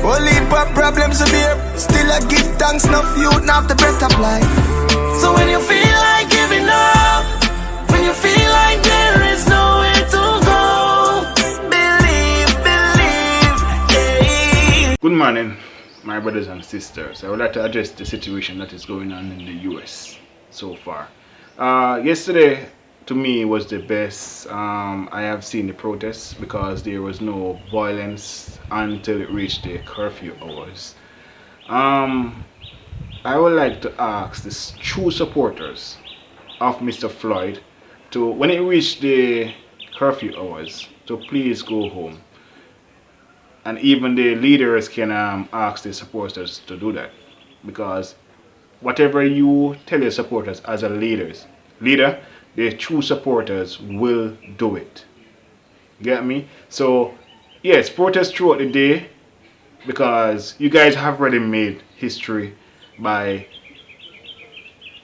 Only heap problems to bear. Still I give thanks, enough youth not the breath of life. So when you feel like giving up, when you feel like there is nowhere to go, believe, yeah. Good morning, my brothers and sisters. I would like to address the situation that is going on in the US so far. Yesterday, to me, was the best I have seen the protests because there was no violence until it reached the curfew hours. I would like to ask the true supporters of Mr. Floyd to, when it reached the curfew hours, to please go home. And even the leaders can ask the supporters to do that, because whatever you tell your supporters as a leader, the true supporters will do it. Get me? So yes, protest throughout the day, because you guys have already made history by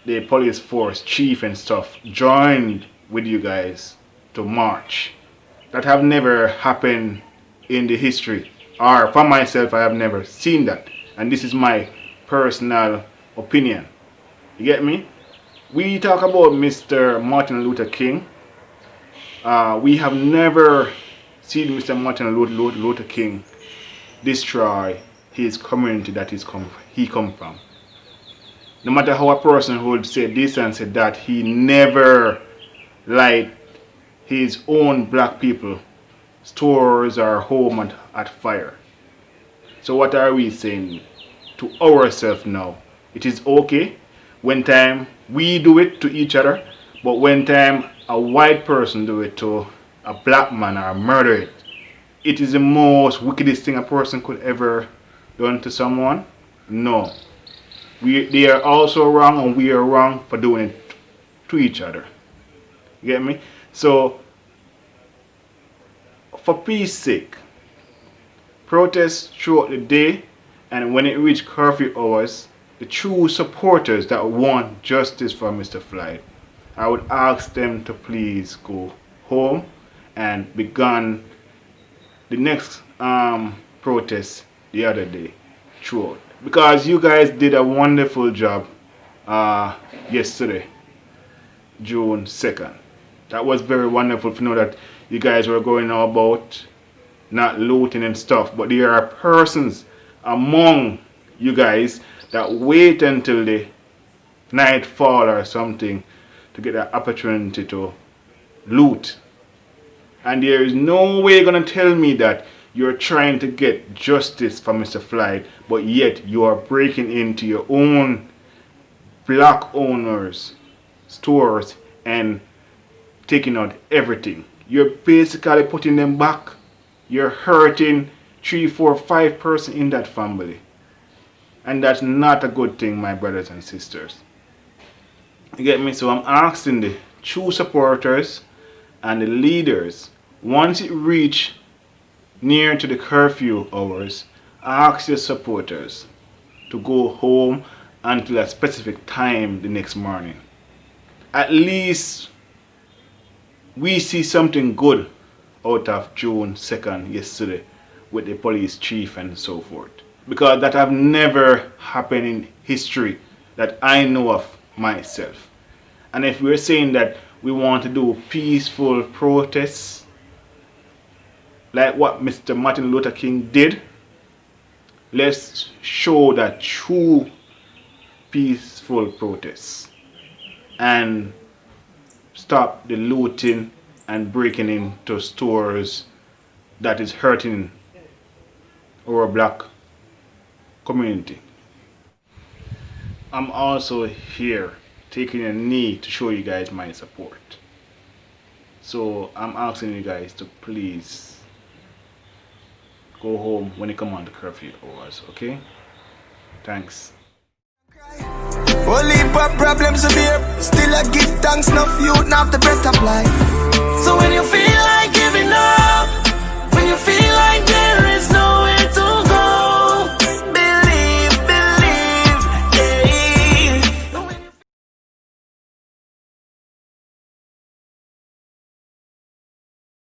the police force chief and stuff joined with you guys to march. That have never happened in the history, or for myself, I have never seen that, and this is my personal opinion. You get me? We talk about Mr. Martin Luther King. We have never seen Mr. Martin Luther King destroy his community that he come from. No matter how a person would say this and say that, he never light his own black people stores or home at fire. So what are we saying to ourselves now? It is okay when time we do it to each other, but when time a white person do it to a black man or murder it, it is the most wickedest thing a person could ever done to someone. No, they are also wrong, and we are wrong for doing it to each other. You get me? So for peace sake, protest throughout the day, and when it reach curfew hours, the true supporters that want justice for Mr. Floyd, I would ask them to please go home and begin the next protest the other day throughout, because you guys did a wonderful job yesterday, June 2nd. That was very wonderful to know that you guys were going about not looting and stuff, but there are persons among you guys that wait until the nightfall or something to get the opportunity to loot. And there is no way you're going to tell me that you're trying to get justice for Mr. Floyd, but yet you are breaking into your own black owners' stores and taking out everything. You're basically putting them back. You're hurting 3, 4, 5 persons in that family. And that's not a good thing, my brothers and sisters. You get me? So I'm asking the true supporters and the leaders, once it reach near to the curfew hours, ask your supporters to go home until a specific time the next morning. At least we see something good out of June 2nd yesterday with the police chief and so forth, because that have never happened in history that I know of myself. And if we're saying that we want to do peaceful protests like what Mr. Martin Luther King did, let's show that true peaceful protests and stop the looting and breaking into stores that is hurting our black community. I'm also here taking a knee to show you guys my support. So I'm asking you guys to please go home when you come on the curfew hours, okay? Thanks. Only heap problems to bear. Still I give thanks, enough youth not the breath of life. So when you feel like